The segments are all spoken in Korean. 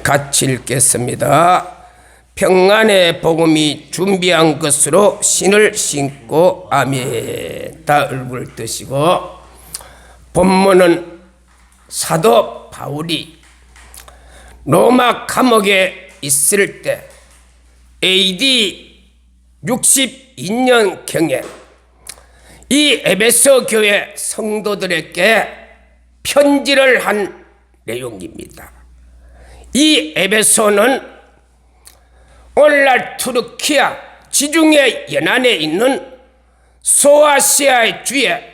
같이 읽겠습니다. 평안의 복음이 준비한 것으로 신을 신고 아멘. 다 얼굴 뜨시고, 본문은 사도 바울이 로마 감옥에 있을 때 AD 62년경에 이 에베소 교회 성도들에게 편지를 한 내용입니다. 이 에베소는 오늘날 투르키아 지중해 연안에 있는 소아시아의 주에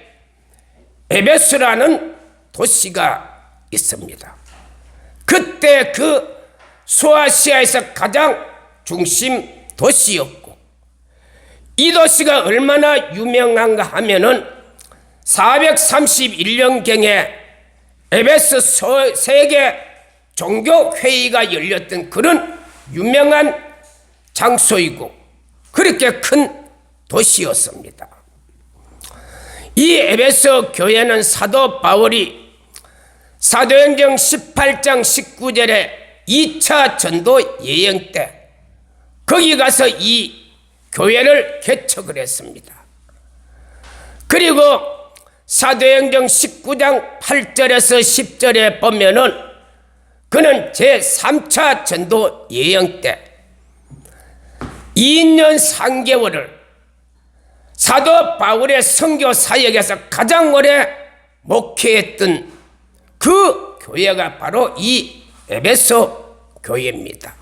에베소라는 도시가 있습니다. 그때 그 소아시아에서 가장 중심 도시였고, 이 도시가 얼마나 유명한가 하면은 431년경에 에베소 세계 종교회의가 열렸던 그런 유명한 장소이고 그렇게 큰 도시였습니다. 이 에베소 교회는 사도 바울이 사도행전 18장 19절에 2차 전도 여행 때 거기 가서 이 교회를 개척을 했습니다. 그리고 사도행전 19장 8절에서 10절에 보면은 그는 제3차 전도 여행 때 2년 3개월을 사도 바울의 선교 사역에서 가장 오래 목회했던 그 교회가 바로 이 에베소 교회입니다.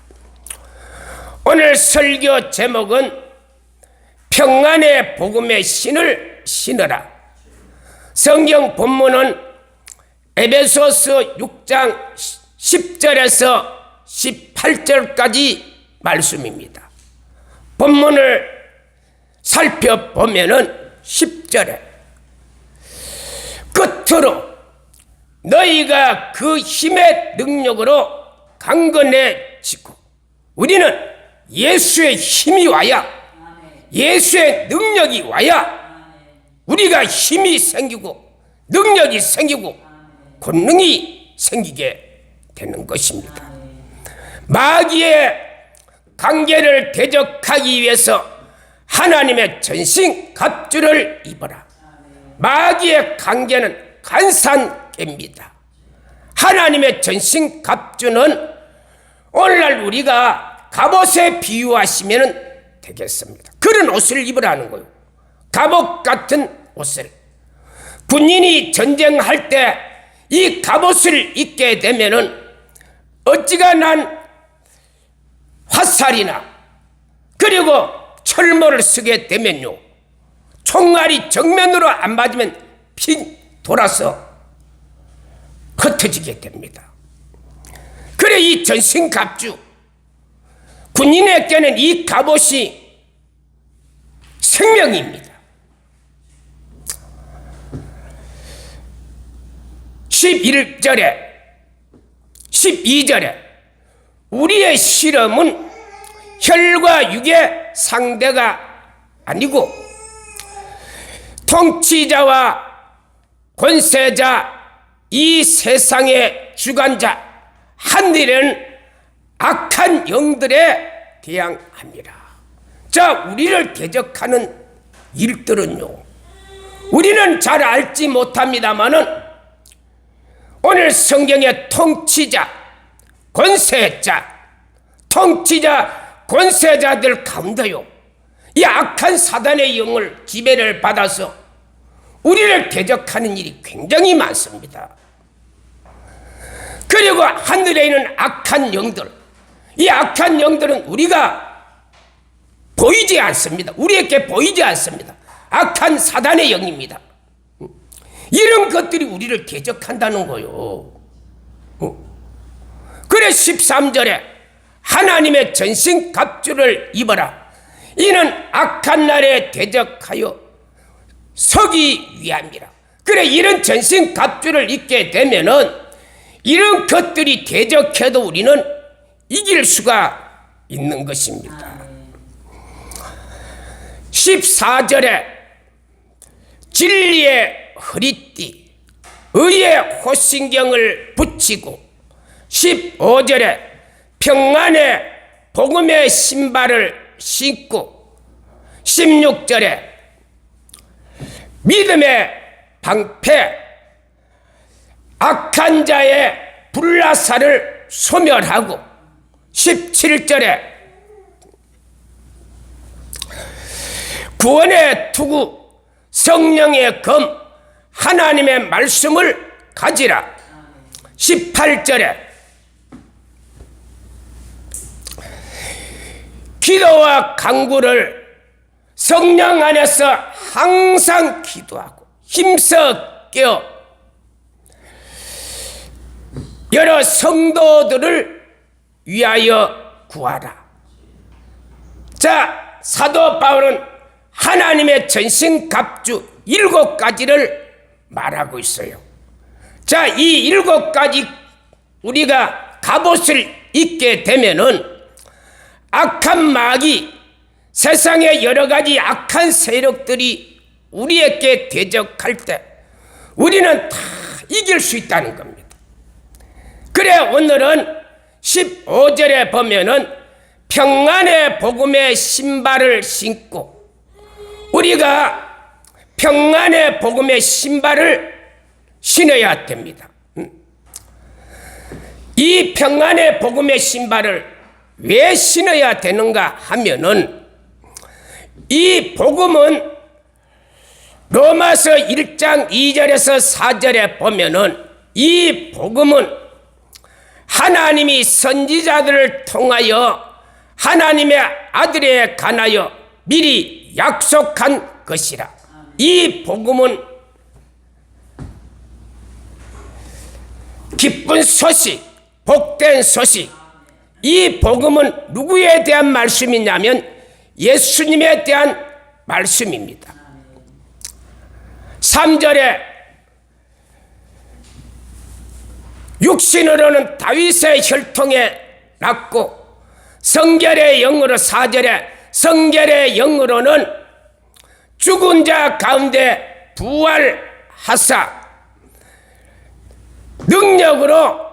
오늘 설교 제목은 평안의 복음의 신을 신으라. 성경 본문은 에베소서 6장 10절에서 18절까지 말씀입니다. 본문을 살펴보면은 10절에 끝으로 너희가 그 힘의 능력으로 강건해지고, 우리는 예수의 힘이 와야, 예수의 능력이 와야 우리가 힘이 생기고 능력이 생기고 권능이 생기게 되는 것입니다. 마귀의 관계를 대적하기 위해서 하나님의 전신 갑주를 입어라. 마귀의 관계는 간산개입니다. 하나님의 전신 갑주는 오늘날 우리가 갑옷에 비유하시면 되겠습니다. 그런 옷을 입으라는 거예요. 갑옷 같은 옷을. 군인이 전쟁할 때 이 갑옷을 입게 되면은 어지간한 화살이나 그리고 철모를 쓰게 되면요, 총알이 정면으로 안 맞으면 핀 돌아서 흩어지게 됩니다. 그래 이 전신갑주, 군인에게는 이 갑옷이 생명입니다. 11절에 12절에 우리의 실험은 혈과 육의 상대가 아니고 통치자와 권세자, 이 세상의 주관자, 하늘에는 악한 영들에 대항합니다. 자, 우리를 대적하는 일들은요, 우리는 잘 알지 못합니다마는 오늘 성경의 통치자, 권세자, 통치자, 권세자들 가운데요, 이 악한 사단의 영을 지배를 받아서 우리를 대적하는 일이 굉장히 많습니다. 그리고 하늘에 있는 악한 영들, 이 악한 영들은 우리가 보이지 않습니다. 우리에게 보이지 않습니다. 악한 사단의 영입니다. 이런 것들이 우리를 대적한다는 거요. 그래 13절에 하나님의 전신 갑주를 입어라. 이는 악한 날에 대적하여 서기 위함이라. 그래 이런 전신 갑주를 입게 되면은 이런 것들이 대적해도 우리는 이길 수가 있는 것입니다. 14절에 진리의 허리띠, 의의 호신경을 붙이고, 15절에 평안의 복음의 신발을 신고 16절에 믿음의 방패 악한 자의 불나사를 소멸하고 17절에 구원의 투구 성령의 검 하나님의 말씀을 가지라 18절에 기도와 간구를 성령 안에서 항상 기도하고 힘써 깨어 여러 성도들을 위하여 구하라. 자, 사도 바울은 하나님의 전신갑주 7가지를 말하고 있어요. 자, 이 7가지 우리가 갑옷을 입게 되면은 악한 마귀, 세상의 여러 가지 악한 세력들이 우리에게 대적할 때 우리는 다 이길 수 있다는 겁니다. 그래 오늘은 15절에 보면은 평안의 복음의 신발을 신고 우리가 평안의 복음의 신발을 신어야 됩니다. 이 평안의 복음의 신발을 왜 신어야 되는가 하면은 이 복음은 로마서 1장 2절에서 4절에 보면은 이 복음은 하나님이 선지자들을 통하여 하나님의 아들에 관하여 미리 약속한 것이라. 이 복음은 기쁜 소식, 복된 소식. 이 복음은 누구에 대한 말씀이냐면 예수님에 대한 말씀입니다. 3절에 육신으로는 다윗의 혈통에 났고 성결의 영으로 4절에 성결의 영으로는 죽은 자 가운데 부활하사 능력으로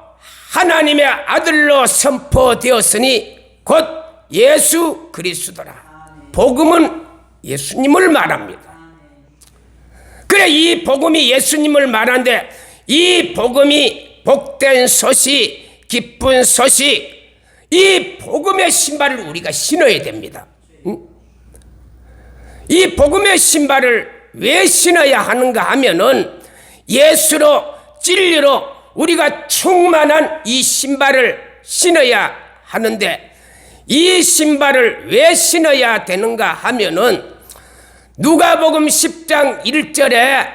하나님의 아들로 선포되었으니 곧 예수 그리스도라. 복음은 예수님을 말합니다. 그래 이 복음이 예수님을 말하는데 이 복음이 복된 소식, 기쁜 소식, 이 복음의 신발을 우리가 신어야 됩니다. 이 복음의 신발을 왜 신어야 하는가 하면은 예수로 진리로 우리가 충만한 이 신발을 신어야 하는데 이 신발을 왜 신어야 되는가 하면은 누가복음 10장 1절에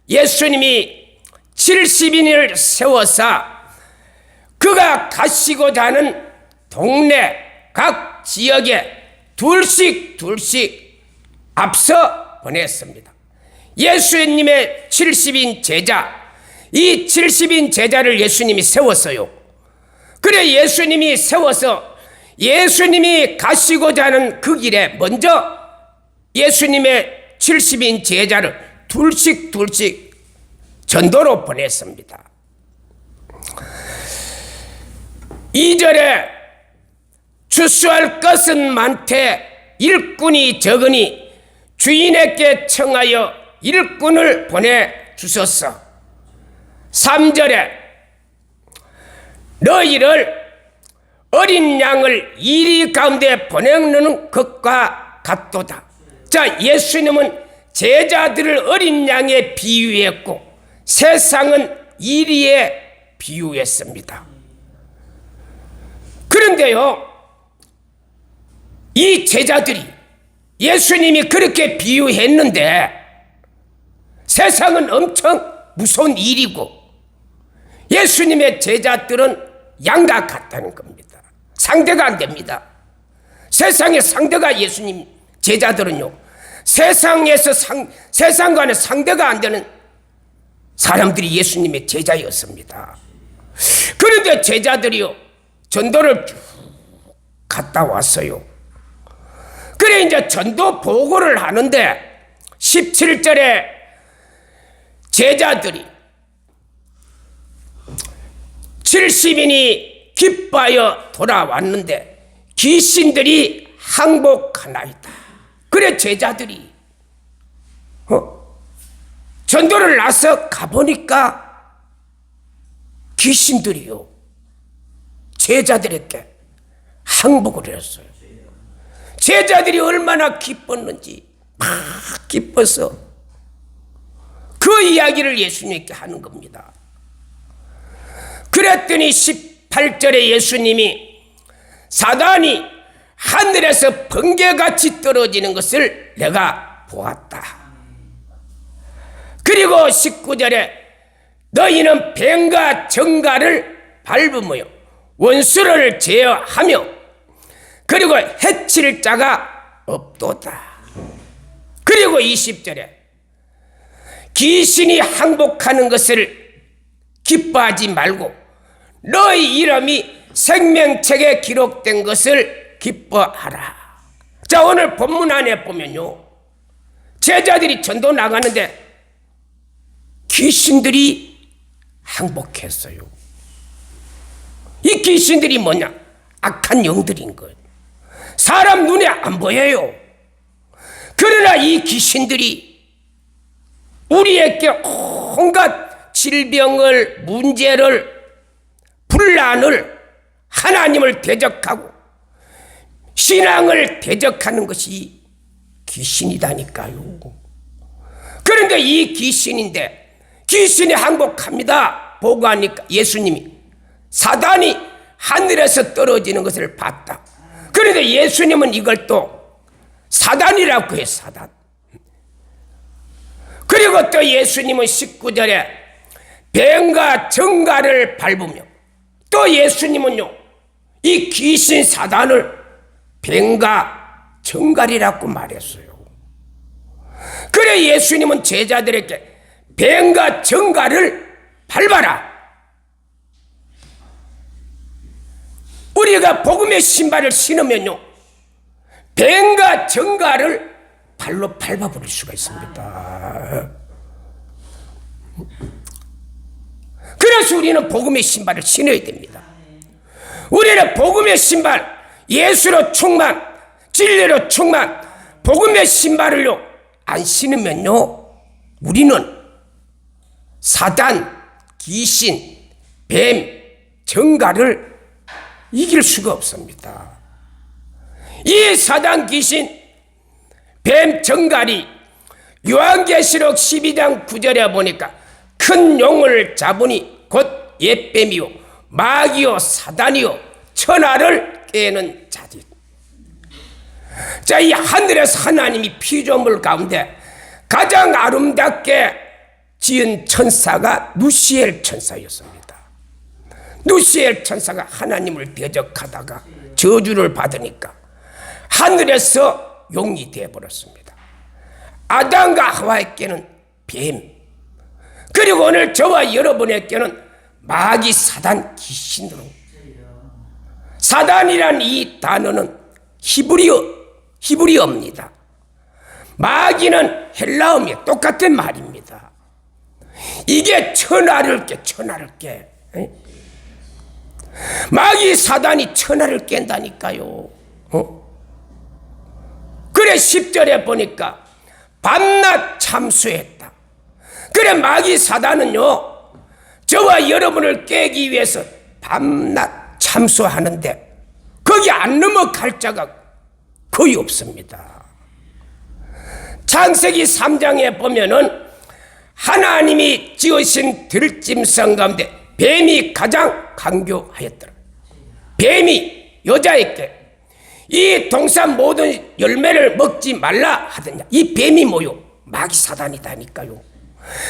예수님이 70인을 세워서 그가 가시고자 하는 동네 각 지역에 둘씩 앞서 보냈습니다. 예수님의 70인 제자, 이 70인 제자를 예수님이 세웠어요. 그래 예수님이 세워서 예수님이 가시고자 하는 그 길에 먼저 예수님의 70인 제자를 둘씩 전도로 보냈습니다. 2절에 추수할 것은 많되 일꾼이 적으니 주인에게 청하여 일꾼을 보내주소서. 3절에 너희를 어린 양을 이리 가운데 보내는 것과 같도다. 자, 예수님은 제자들을 어린 양에 비유했고 세상은 이리에 비유했습니다. 그런데요, 이 제자들이 예수님이 그렇게 비유했는데 세상은 엄청 무서운 일이고 예수님의 제자들은 양과 같다는 겁니다. 상대가 안 됩니다. 세상의 상대가 예수님 제자들은요, 세상과는 상대가 안 되는 사람들이 예수님의 제자였습니다. 그런데 제자들이요 전도를 쭉 갔다 왔어요. 그래 이제 전도 보고를 하는데 17절에 제자들이 70인이 기뻐하여 돌아왔는데 귀신들이 항복하나이다. 그래 제자들이 전도를 나서 가보니까 귀신들이요 제자들에게 항복을 했어요. 제자들이 얼마나 기뻤는지 막 기뻐서 그 이야기를 예수님께 하는 겁니다. 그랬더니 18절에 예수님이 사단이 하늘에서 번개같이 떨어지는 것을 내가 보았다. 그리고 19절에 너희는 뱀과 정갈을 밟으며 원수를 제어하며 그리고 해칠 자가 없도다. 그리고 20절에 귀신이 항복하는 것을 기뻐하지 말고 너희 이름이 생명책에 기록된 것을 기뻐하라. 자, 오늘 본문 안에 보면요 제자들이 전도 나가는데 귀신들이 항복했어요. 이 귀신들이 뭐냐? 악한 영들인 거예요. 사람 눈에 안 보여요. 그러나 이 귀신들이 우리에게 온갖 질병을, 문제를, 분란을, 하나님을 대적하고 신앙을 대적하는 것이 귀신이다니까요. 그런데 이 귀신인데 귀신이 항복합니다 보고 하니까 예수님이 사단이 하늘에서 떨어지는 것을 봤다. 그런데 예수님은 이걸 또 사단이라고 해요. 사단. 그리고 또 예수님은 19절에 뱀과 정갈을 밟으며 또 예수님은요 이 귀신 사단을 뱀과 정갈이라고 말했어요. 그래 예수님은 제자들에게 뱀과 정갈을 밟아라. 우리가 복음의 신발을 신으면요 뱀과 정갈을 발로 밟아버릴 수가 있습니다. 그래서 우리는 복음의 신발을 신어야 됩니다. 우리는 복음의 신발, 예수로 충만, 진리로 충만, 복음의 신발을요 안 신으면요 우리는 사단, 귀신, 뱀, 정갈을 이길 수가 없습니다. 이 사단, 귀신, 뱀, 정갈이 요한계시록 12장 9절에 보니까 큰 용을 잡으니 곧 옛뱀이요 마귀요 사단이요 천하를 깨는 자들. 자, 이 하늘에서 하나님이 피조물 가운데 가장 아름답게 지은 천사가 누시엘 천사였습니다. 누시엘 천사가 하나님을 대적하다가 저주를 받으니까 하늘에서 용이 되어버렸습니다. 아담과 하와에게는 뱀, 그리고 오늘 저와 여러분에게는 마귀 사단 귀신으로. 사단이란 이 단어는 히브리어입니다. 마귀는 헬라어입니다. 똑같은 말입니다. 이게 천하를 깨. 마귀 사단이 천하를 깬다니까요. 그래 10절에 보니까 밤낮 참수했다. 그래 마귀 사단은요 저와 여러분을 깨기 위해서 밤낮 참수하는데 거기 안 넘어갈 자가 거의 없습니다. 창세기 3장에 보면은 하나님이 지으신 들짐승 가운데 뱀이 가장 강교하였더라. 뱀이 여자에게 이 동산 모든 열매를 먹지 말라 하더냐. 이 뱀이 뭐요? 마귀 사단이다니까요.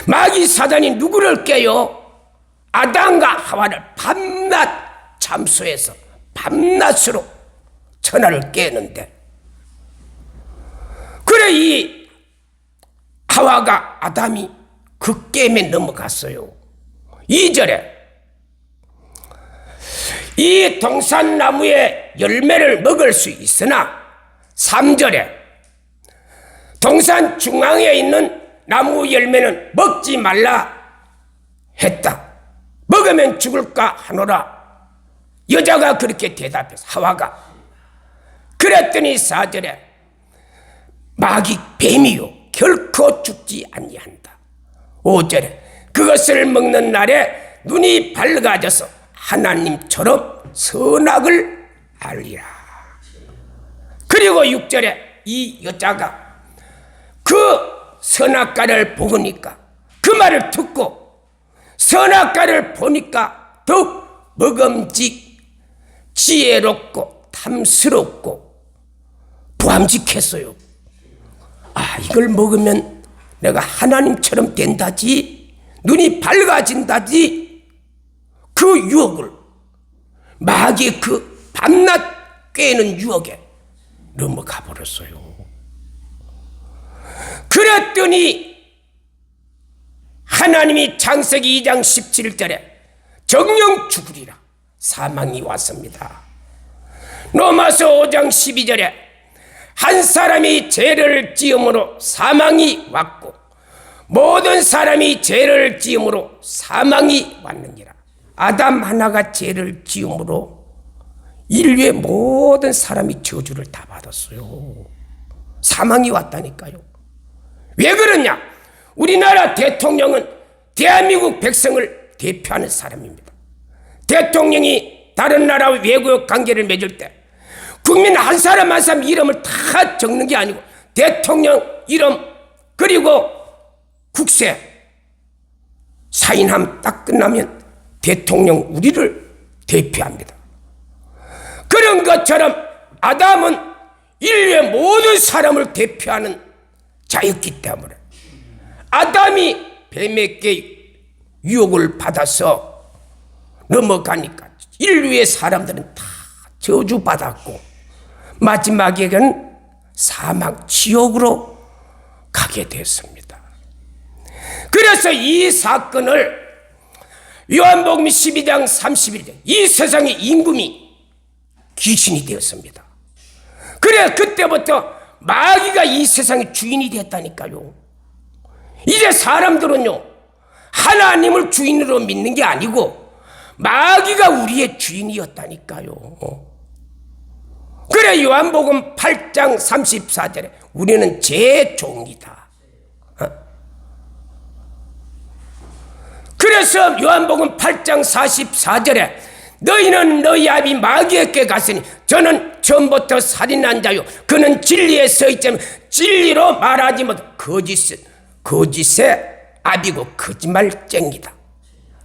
마귀 사단이 누구를 깨요? 아담과 하와를 밤낮 참수해서 밤낮으로 천하를 깨는데, 그래 이 하와가 아담이 그 게임에 넘어갔어요. 2절에 이 동산나무의 열매를 먹을 수 있으나 3절에 동산 중앙에 있는 나무 열매는 먹지 말라 했다. 먹으면 죽을까 하노라. 여자가 그렇게 대답해서 하와가 그랬더니 4절에 마귀 뱀이요 결코 죽지 아니한다. 5절에 그것을 먹는 날에 눈이 밝아져서 하나님처럼 선악을 알리라. 그리고 6절에 이 여자가 그 선악과를 보니까 그 말을 듣고 선악과를 보니까 더욱 먹음직 지혜롭고 탐스럽고 부함직했어요. 아, 이걸 먹으면 내가 하나님처럼 된다지, 눈이 밝아진다지. 그 유혹을, 마귀의 그 밤낮 꿰는 유혹에 넘어가 버렸어요. 그랬더니 하나님이 창세기 2장 17절에 정령 죽으리라 사망이 왔습니다. 로마서 5장 12절에 한 사람이 죄를 지음으로 사망이 왔고 모든 사람이 죄를 지음으로 사망이 왔느니라. 아담 하나가 죄를 지음으로 인류의 모든 사람이 저주를 다 받았어요. 사망이 왔다니까요. 왜 그러냐? 우리나라 대통령은 대한민국 백성을 대표하는 사람입니다. 대통령이 다른 나라 외교 관계를 맺을 때 국민 한 사람 한 사람 이름을 다 적는 게 아니고 대통령 이름 그리고 국세 사인함 딱 끝나면 대통령 우리를 대표합니다. 그런 것처럼 아담은 인류의 모든 사람을 대표하는 자였기 때문에 아담이 뱀에게 유혹을 받아서 넘어가니까 인류의 사람들은 다 저주받았고 마지막에는 사망 지옥으로 가게 됐습니다. 그래서 이 사건을 요한복음 12장 31절 이 세상의 임금이 귀신이 되었습니다. 그래 그때부터 마귀가 이 세상의 주인이 됐다니까요. 이제 사람들은요 하나님을 주인으로 믿는 게 아니고 마귀가 우리의 주인이었다니까요. 그래 요한복음 8장 34절에 우리는 제 종이다. 그래서 요한복음 8장 44절에 너희는 너희 아비 마귀에게 갔으니 저는 처음부터 살인한 자요 그는 진리에 서 있자면 진리로 말하지 못 거짓의 아비고 거짓말쟁이다.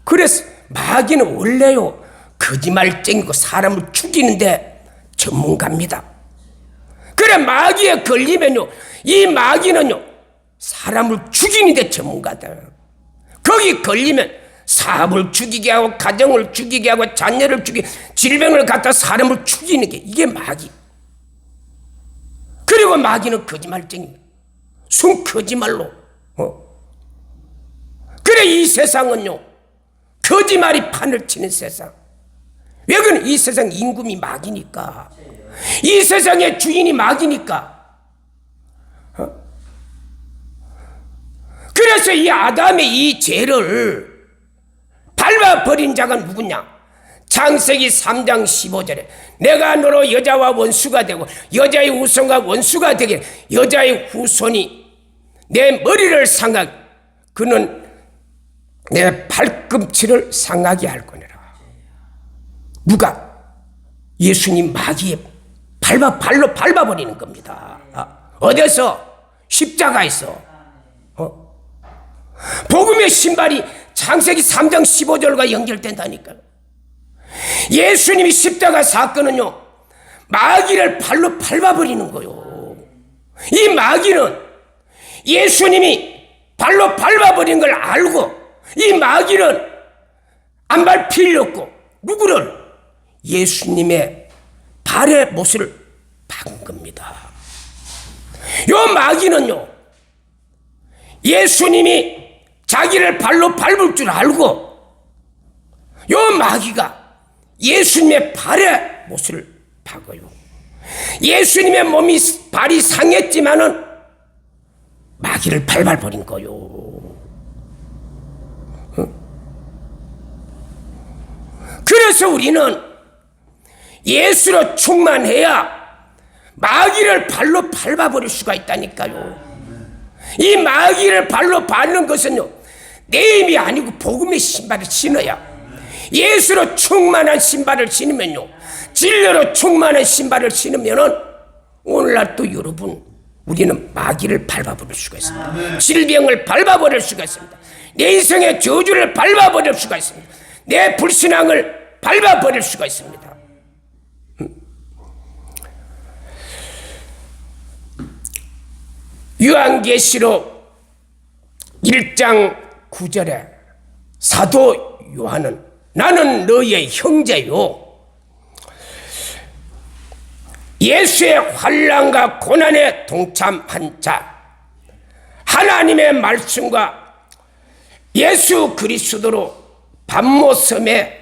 그래서 마귀는 원래요 거짓말쟁이고 사람을 죽이는데 전문가입니다. 그래 마귀에 걸리면요 이 마귀는요 사람을 죽이는데 전문가다. 거기 걸리면 사업을 죽이게 하고 가정을 죽이게 하고 자녀를 죽이게 질병을 갖다 사람을 죽이는 게 이게 마귀. 그리고 마귀는 거짓말쟁이입니다. 순 거짓말로 그래 이 세상은요 거짓말이 판을 치는 세상. 왜 그러냐? 이 세상 임금이 마귀니까. 이 세상의 주인이 마귀니까. 그래서 이 아담의 이 죄를 밟아버린 자가 누구냐? 창세기 3장 15절에 내가 너로 여자와 원수가 되고 여자의 후손과 원수가 되게 여자의 후손이 내 머리를 상하게 그는 내 발꿈치를 상하게 할 거니라. 누가? 예수님 마귀에 발로 밟아버리는 겁니다. 어디서? 십자가에서. 복음의 신발이 창세기 3장 15절과 연결된다니까요. 예수님이 십자가 사건은요 마귀를 발로 밟아버리는 거요. 이 마귀는 예수님이 발로 밟아버린 걸 알고 이 마귀는 안 밟히려고 누구를? 예수님의 발의 못을 박은 겁니다. 요 마귀는요 예수님이 자기를 발로 밟을 줄 알고 요 마귀가 예수님의 발의 못을 박아요. 예수님의 몸이 발이 상했지만은 마귀를 밟아버린 거요. 그래서 우리는 예수로 충만해야 마귀를 발로 밟아버릴 수가 있다니까요. 이 마귀를 발로 밟는 것은요, 내 힘이 아니고 복음의 신발을 신어야, 예수로 충만한 신발을 신으면요, 진리로 충만한 신발을 신으면은 오늘날 또 여러분, 우리는 마귀를 밟아버릴 수가 있습니다. 질병을 밟아버릴 수가 있습니다. 내 인생의 저주를 밟아버릴 수가 있습니다. 내 불신앙을 밟아버릴 수가 있습니다. 요한계시록 1장 9절에 사도 요한은 나는 너의 형제요, 예수의 환난과 고난에 동참한 자, 하나님의 말씀과 예수 그리스도로 반모섬에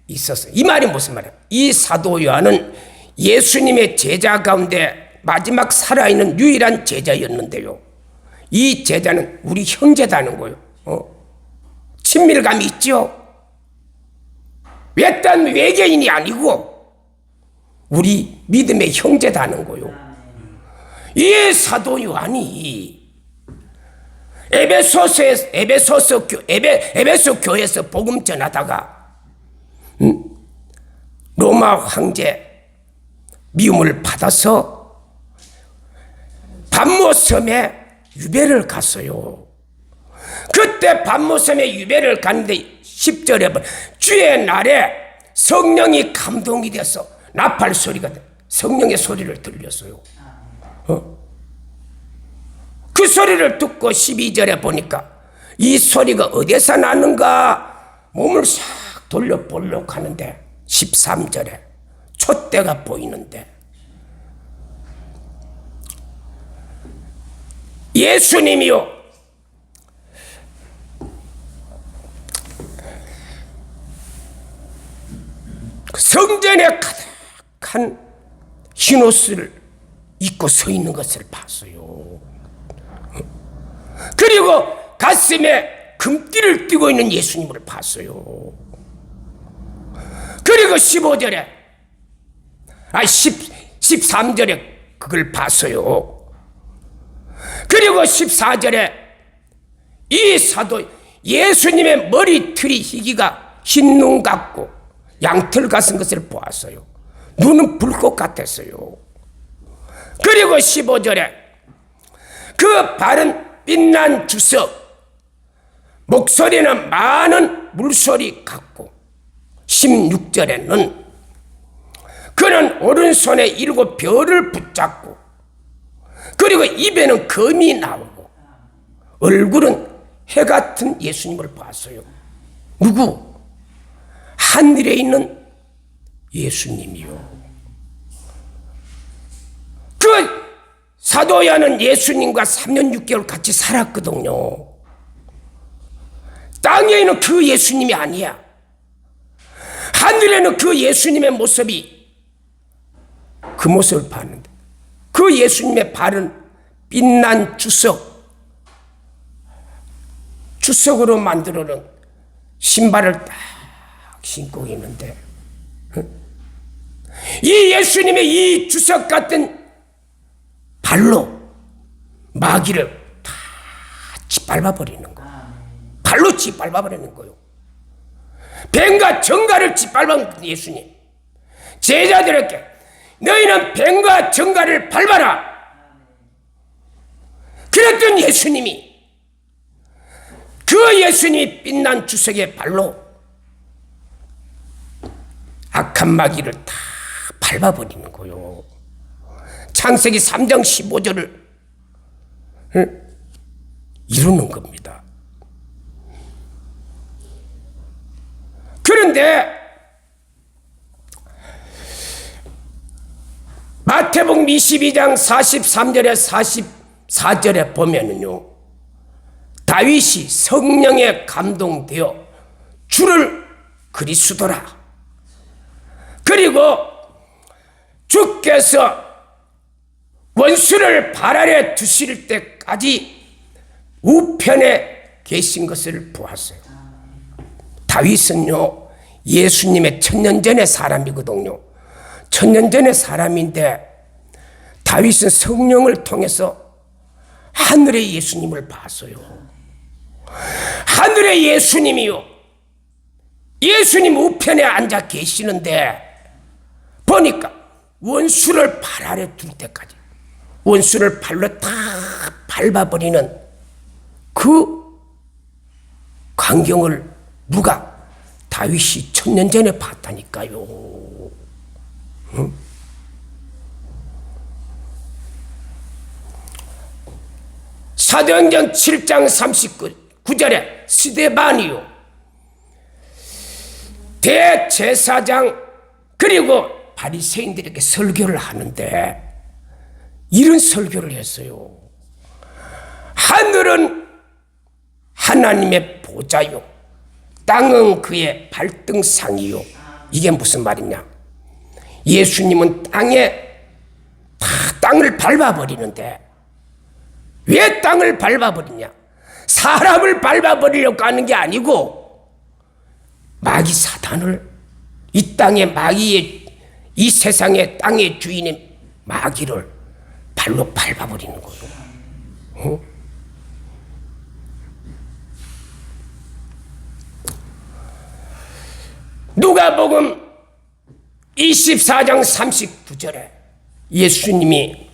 있었어요. 이 말이 무슨 말이에요? 이 사도 요한은 예수님의 제자 가운데 마지막 살아있는 유일한 제자였는데요, 이 제자는 우리 형제다는 거예요. 친밀감이 있죠. 외딴 외계인이 아니고 우리 믿음의 형제다는 거예요. 이 사도 요한이 에베소 교회에서 복음 전하다가 로마 황제 미움을 받아서 반모섬에 유배를 갔어요. 그때 반모섬에 유배를 갔는데 10절에 주의 날에 성령이 감동이 돼서 나팔 소리가 성령의 소리를 들렸어요. 그 소리를 듣고 12절에 보니까 이 소리가 어디서 나는가 몸을 싹 돌려보려고 하는데 13절에 촛대가 보이는데 예수님이요, 성전에 가득한 흰옷을 입고 서 있는 것을 봤어요. 그리고 가슴에 금띠를 띠고 있는 예수님을 봤어요. 그리고 15절에 13절에 그걸 봤어요. 그리고 14절에 이 사도 예수님의 머리털이 희기가 흰 눈 같고 양털 같은 것을 보았어요. 눈은 불꽃 같았어요. 그리고 15절에 그 발은 빛난 주석, 목소리는 많은 물소리 같고 16절에는 그는 오른손에 7 별을 붙잡고 그리고 입에는 검이 나오고 얼굴은 해 같은 예수님을 봤어요. 누구? 하늘에 있는 예수님이요. 그 사도 요한은 예수님과 3년 6개월 같이 살았거든요. 땅에 있는 그 예수님이 아니야. 하늘에는 그 예수님의 모습이 그 모습을 봤는데 그 예수님의 발은 빛난 주석으로 만들어놓은 신발을 딱 신고 있는데 이 예수님의 이 주석 같은 발로 마귀를 다 짓밟아버리는 거예요. 발로 짓밟아버리는 거예요. 뱀과 정갈을 짓밟은 예수님, 제자들에게 너희는 뱀과 정갈을 밟아라 그랬던 예수님이, 그 예수님이 빛난 주석의 발로 악한 마귀를 다 밟아버리는 거예요. 창세기 3장 15절을 이루는 겁니다. 그런데 마태복음 22장 43절에 44절에 보면은요, 다윗이 성령에 감동되어 주를 그리스도라, 그리고 주께서 원수를 발 아래 두실 때까지 우편에 계신 것을 보았어요. 다윗은요, 예수님의 1000년 전의 사람이거든요. 천년 전의 사람인데 다윗은 성령을 통해서 하늘의 예수님을 봤어요. 하늘의 예수님이요, 예수님 우편에 앉아 계시는데 보니까 원수를 발 아래 둘 때까지 원수를 발로 다 밟아버리는 그 광경을 누가? 다윗이 천년 전에 봤다니까요. 응? 사도행전 7장 39절에 스데반이요, 대제사장 그리고 바리새인들에게 설교를 하는데 이런 설교를 했어요. 하늘은 하나님의 보좌요, 땅은 그의 발등상이요. 이게 무슨 말이냐? 예수님은 땅을 밟아버리는데 왜 땅을 밟아버리냐? 사람을 밟아버리려고 하는 게 아니고 마귀 사단을, 이 땅의 마귀의, 이 세상의 땅의 주인인 마귀를 발로 밟아버리는 거예요. 누가복음 24장 39절에 예수님이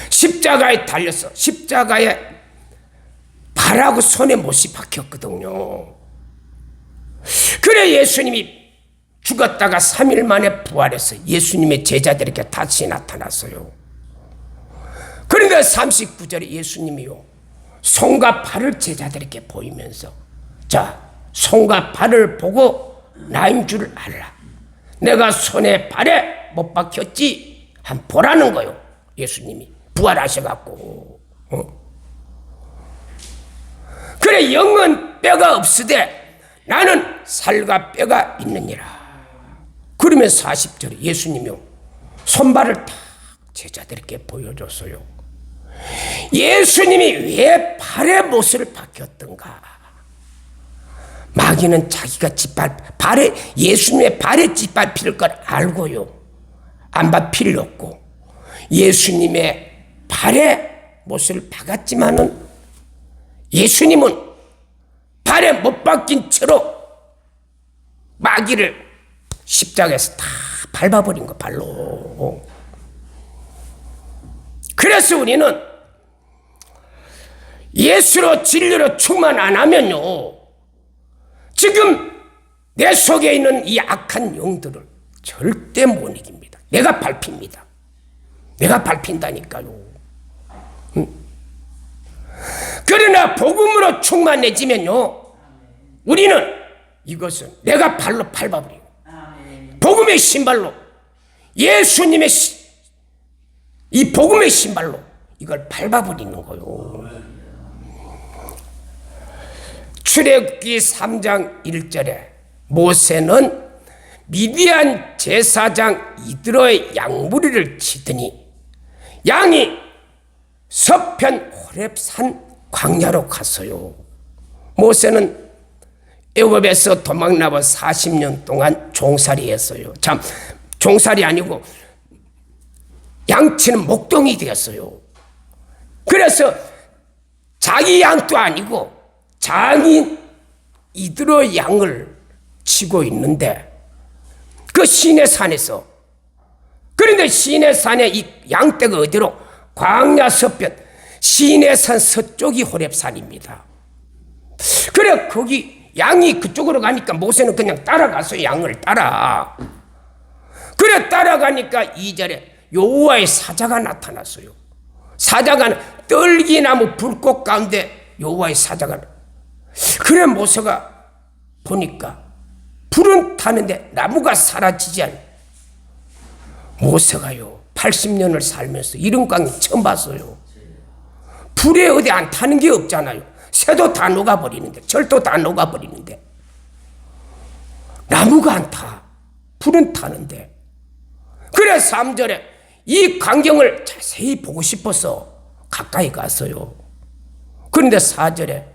십자가에 달려서 십자가에 발하고 손에 못이 박혔거든요. 그래 예수님이 죽었다가 3일 만에 부활해서 예수님의 제자들에게 다시 나타났어요. 그런데 39절에 예수님이요, 손과 발을 제자들에게 보이면서, 자, 손과 발을 보고 나인 줄 알라. 내가 손에 발에 못 박혔지? 한번 보라는 거요. 예수님이 부활하셔갖고. 그래 영은 뼈가 없으되 나는 살과 뼈가 있느니라. 그러면 40절에 예수님이요, 손발을 딱 제자들에게 보여줬어요. 예수님이 왜 발에 못을 박혔던가? 마귀는 자기가 예수님의 발에 짓밟힐 걸 알고요, 안 밟힐 없고 예수님의 발에 못을 박았지만은 예수님은 발에 못 박힌 채로 마귀를 십자가에서 다 밟아버린 거, 발로. 그래서 우리는 예수로 진리로 충만 안 하면요, 지금 내 속에 있는 이 악한 영들을 절대 못 이깁니다. 내가 밟힙니다. 내가 밟힌다니까요. 그러나 복음으로 충만해지면요, 우리는 이것은 내가 발로 밟아버리고 복음의 신발로, 예수님의 이 복음의 신발로 이걸 밟아버리는 거요. 출애굽기 3장 1절에 모세는 미디안 제사장 이드로의 양무리를 치더니 양이 서편 호렙산 광야로 갔어요. 모세는 애굽에서 도망나와 40년 동안 종살이 했어요. 참, 종살이 아니고 양치는 목동이 되었어요. 그래서 자기 양도 아니고 장인 이드로 양을 치고 있는데 그 시내산에서, 그런데 시내산에 이 양떼가 어디로? 광야 서편 시내산 서쪽이 호렙산입니다. 그래 거기 양이 그쪽으로 가니까 모세는 그냥 따라갔어요. 양을 따라. 그래 따라가니까 2절에 여호와의 사자가 나타났어요. 사자가 떨기나무 불꽃 가운데 여호와의 사자가. 그래 모세가 보니까 불은 타는데 나무가 사라지지 않아요. 모세가요 80년을 살면서 이런 광경 처음 봤어요. 불에 어디 안 타는 게 없잖아요. 새도 다 녹아버리는데, 절도 다 녹아버리는데 나무가 안 타, 불은 타는데. 그래 3절에 이 광경을 자세히 보고 싶어서 가까이 갔어요. 그런데 4절에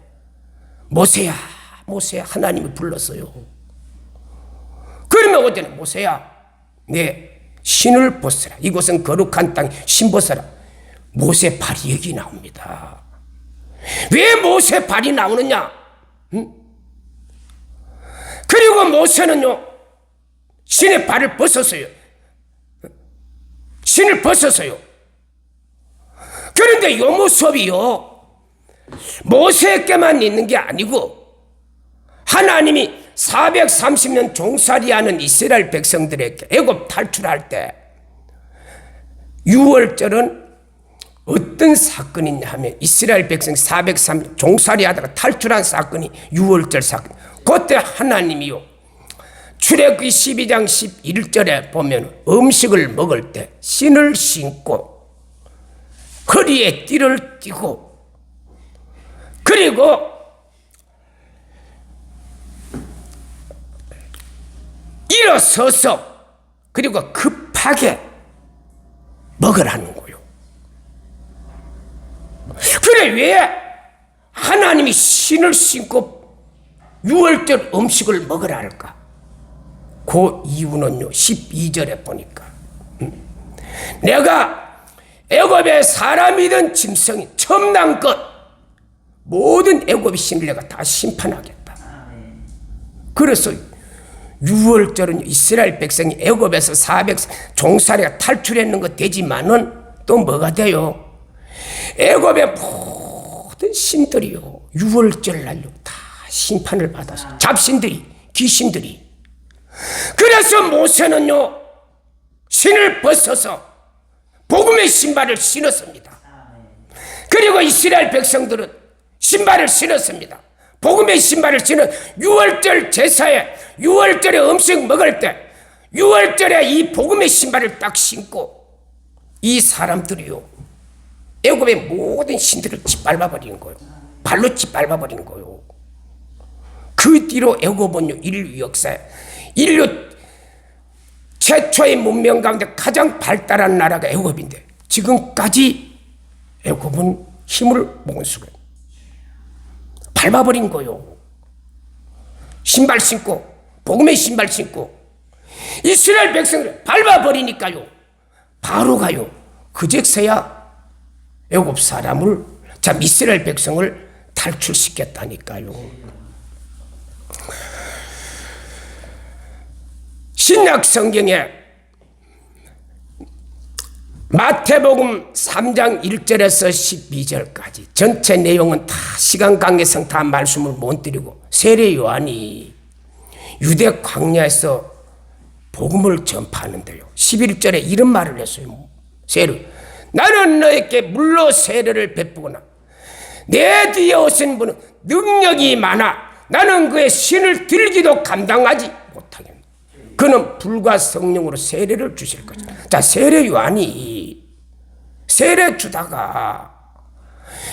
모세야 모세야 하나님이 불렀어요. 그러면 어제는 모세야 네, 신을 벗어라. 이곳은 거룩한 땅, 신 벗어라. 모세 발이 여기 나옵니다. 왜 모세 발이 나오느냐? 그리고 모세는요, 신의 발을 벗었어요. 신을 벗었어요. 그런데 이 모습이요, 모세에게만 있는 게 아니고 하나님이 430년 종살이하는 이스라엘 백성들에게 애굽 탈출할 때 유월절은 어떤 사건이냐 하면 이스라엘 백성 430년 종살이하다가 탈출한 사건이 유월절 사건. 그때 하나님이요, 출애굽기 12장 11절에 보면 음식을 먹을 때 신을 신고 허리에 띠를 띠고 그리고 일어서서 그리고 급하게 먹으라는 거요. 그래, 왜 하나님이 신을 신고 유월절 음식을 먹으라 할까? 그 이유는요, 12절에 보니까 내가 애굽의 사람이든 짐승이 처음 난 것 모든 애굽의 신을 내가 다 심판하겠다. 그래서 유월절은 이스라엘 백성이 애굽에서 400 종살이가 탈출했는 것 되지만은 또 뭐가 돼요? 애굽의 모든 신들이요, 유월절 날요 다 심판을 받아서 잡신들이, 귀신들이. 그래서 모세는요, 신을 벗어서 복음의 신발을 신었습니다. 그리고 이스라엘 백성들은 신발을 신었습니다. 복음의 신발을 신은 유월절 제사에, 유월절에 음식 먹을 때 유월절에 이 복음의 신발을 딱 신고 이 사람들이요, 애굽의 모든 신들을 짓밟아버린 거예요. 발로 짓밟아버린 거예요. 그 뒤로 애굽은요, 인류 역사에 인류 최초의 문명 가운데 가장 발달한 나라가 애굽인데 지금까지 애굽은 힘을 모은 수가 밟아버린 거요. 신발 신고, 복음의 신발 신고 이스라엘 백성을 밟아버리니까요, 바로 가요. 그제서야 애굽 사람을, 참 이스라엘 백성을 탈출시켰다니까요. 신약 성경에 마태복음 3장 1절에서 12절까지 전체 내용은 다 시간 관계상 다 말씀을 못 드리고 세례 요한이 유대 광야에서 복음을 전파하는데요, 11절에 이런 말을 했어요. 세례, 나는 너에게 물로 세례를 베푸거나 내 뒤에 오신 분은 능력이 많아 나는 그의 신을 들기도 감당하지 못하겠다. 그는 불과 성령으로 세례를 주실 것이다. 자, 세례 요한이 세례 주다가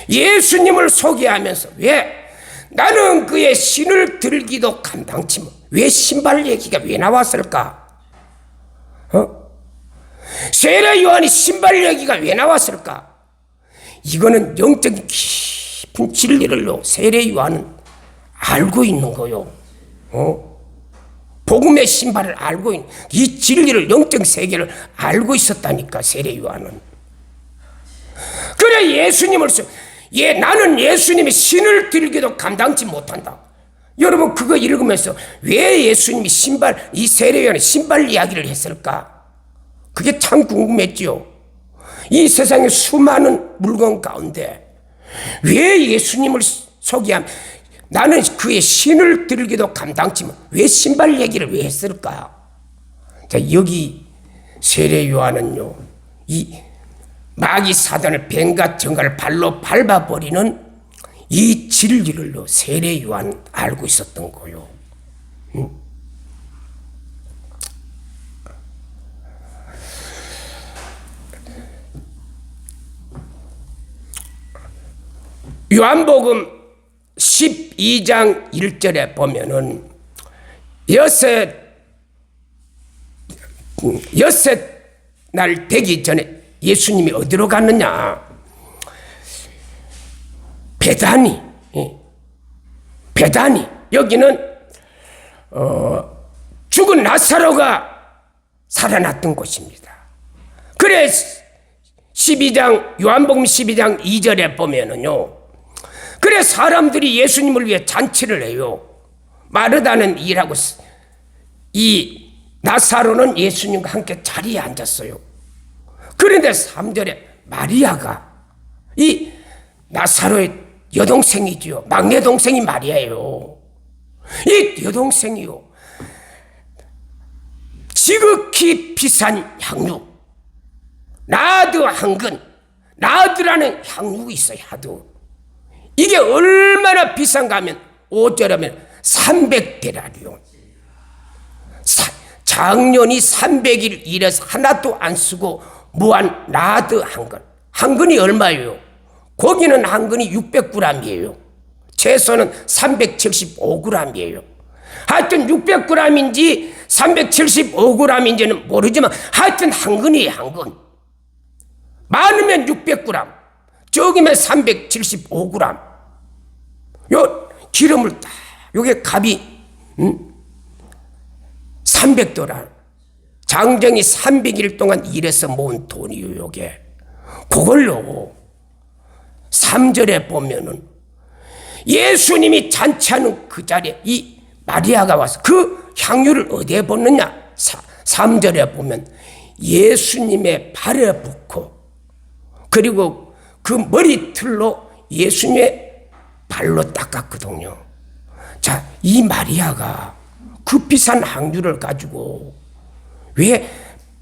예수님을 소개하면서 왜 나는 그의 신을 들기도 감당치 못, 왜 신발 얘기가 왜 나왔을까? 세례 요한이 신발 얘기가 왜 나왔을까? 이거는 영적인 깊은 진리를요, 세례 요한은 알고 있는 거요. 복음의 신발을 알고 있는, 이 진리를, 영적 세계를 알고 있었다니까, 세례 요한은. 그래, 예수님을 나는 예수님이 신을 들기도 감당치 못한다. 여러분 그거 읽으면서 왜 예수님이 신발, 이 세례 요한의 신발 이야기를 했을까? 그게 참 궁금했지요. 이 세상에 수많은 물건 가운데 왜 예수님을 소개하면 나는 그의 신을 들기도 감당치 못, 왜 신발 얘기를 왜 했을까? 자, 여기 세례 요한은요, 이 마귀 사단을 뱀과 정갈을 발로 밟아버리는 이 진리를요, 세례 요한 알고 있었던 거요. 요한복음 12장 1절에 보면은 여섯 날 되기 전에 예수님이 어디로 갔느냐? 베다니. 여기는 죽은 나사로가 살아났던 곳입니다. 그래 12장 요한복음 12장 2절에 보면은요, 그래 사람들이 예수님을 위해 잔치를 해요. 마르다는 일하고 이 나사로는 예수님과 함께 자리에 앉았어요. 그런데 3절에 마리아가, 이 나사로의 여동생이지요. 막내 동생이 마리아예요. 이 여동생이요, 지극히 비싼 향유, 나드 한근, 나드라는 향유가 있어요. 나드. 이게 얼마나 비싼가 하면 5절하면 300데나리온. 작년이 300일 일해서 하나도 안 쓰고 무한 나드 한근. 한근이 얼마예요? 고기는 한근이 600g이에요. 채소는 375g이에요. 하여튼 600g인지 375g인지는 모르지만 하여튼 한근이에요. 한근. 많으면 600g, 적으면 375g. 요 기름을 딱, 요게 값이 300도라. 장정이 300일 동안 일해서 모은 돈이요. 요게 그걸로 3절에 보면은 예수님이 잔치하는 그 자리에 이 마리아가 와서 그 향유를 어디에 붓느냐? 3절에 보면 예수님의 발에 붓고, 그리고 그 머리털로 예수님의 발로 닦았거든요. 자, 이 마리아가 그 비싼 향유를 가지고 왜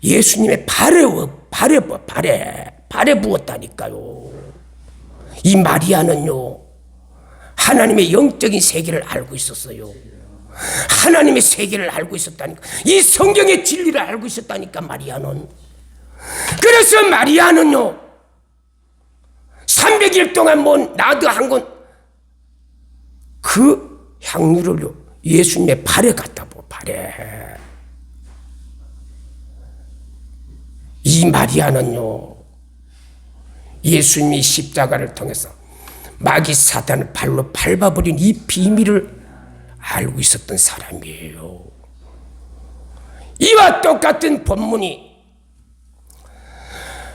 예수님의 발에 부었다니까요. 이 마리아는요, 하나님의 영적인 세계를 알고 있었어요. 하나님의 세계를 알고 있었다니까. 이 성경의 진리를 알고 있었다니까, 마리아는. 그래서 마리아는요, 300일 동안 뭔 나드 한건 그 향유를요, 예수님의 발에 갖다 부, 발에. 이 마리아는요, 예수님이 십자가를 통해서 마귀 사단을 발로 밟아버린 이 비밀을 알고 있었던 사람이에요. 이와 똑같은 본문이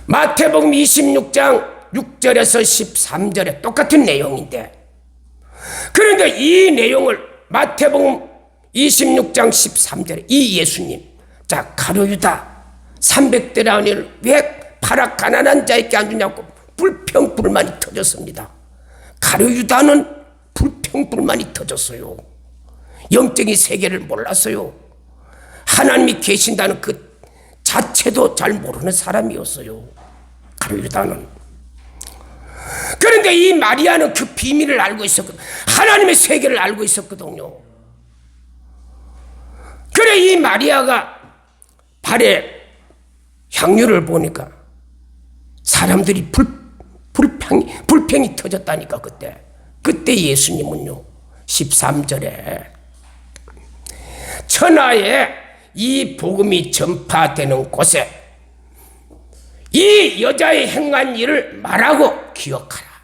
마태복음 26장 6절에서 13절에 똑같은 내용인데, 그런데 이 내용을 마태복음 26장 13절에 이 예수님, 자, 가룟유다 300데나리온을 왜 팔아 가난한 자에게 안 주냐고 불평불만이 터졌습니다. 가룟유다는 불평불만이 터졌어요. 영적인 세계를 몰랐어요. 하나님이 계신다는 그 자체도 잘 모르는 사람이었어요, 가룟유다는. 그런데 이 마리아는 그 비밀을 알고 있었거든요. 하나님의 세계를 알고 있었거든요. 그래 이 마리아가 발에 향유를 보니까 사람들이 불평이 터졌다니까. 그때 예수님은요 13절에 천하에 이 복음이 전파되는 곳에 이 여자의 행한 일을 말하고 기억하라.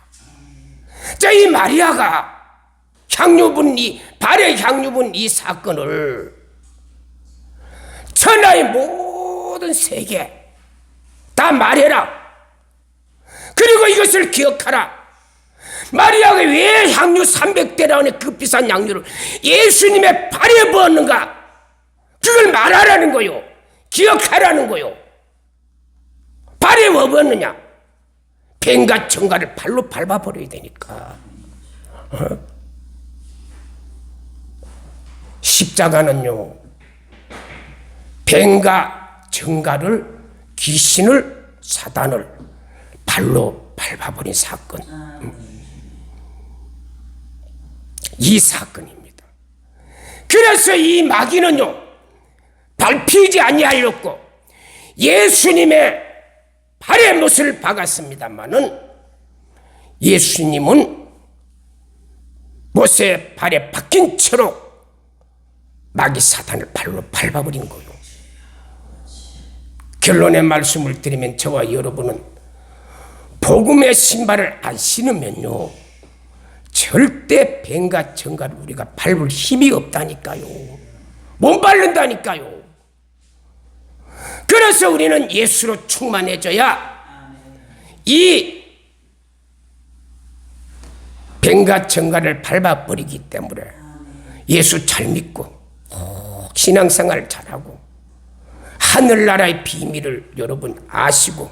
자, 이 마리아가 발에 향유 분 이 사건을 천하의 모든 세계 다 말해라. 그리고 이것을 기억하라. 마리아가 왜 향유 300데나리온의 그 비싼 향유를 예수님의 발에 부었는가? 그걸 말하라는 거요. 기억하라는 거요. 발에 왜 부었느냐? 뱀과 청가를 발로 밟아버려야 되니까. 십자가는요, 뱀과 청가를, 귀신을, 사단을 발로 밟아버린 사건. 이 사건입니다. 그래서 이 마귀는요, 밟히지 아니하였고 예수님의 발에 못을 박았습니다마는 예수님은 못의 발에 박힌 채로 마귀 사단을 발로 밟아버린 거예요. 결론의 말씀을 드리면 저와 여러분은 복음의 신발을 안 신으면요 절대 뱀과 정갈을 우리가 밟을 힘이 없다니까요. 못 밟는다니까요. 그래서 우리는 예수로 충만해져야 이 뱀과 정갈을 밟아버리기 때문에 예수 잘 믿고 신앙생활 잘하고 하늘나라의 비밀을 여러분 아시고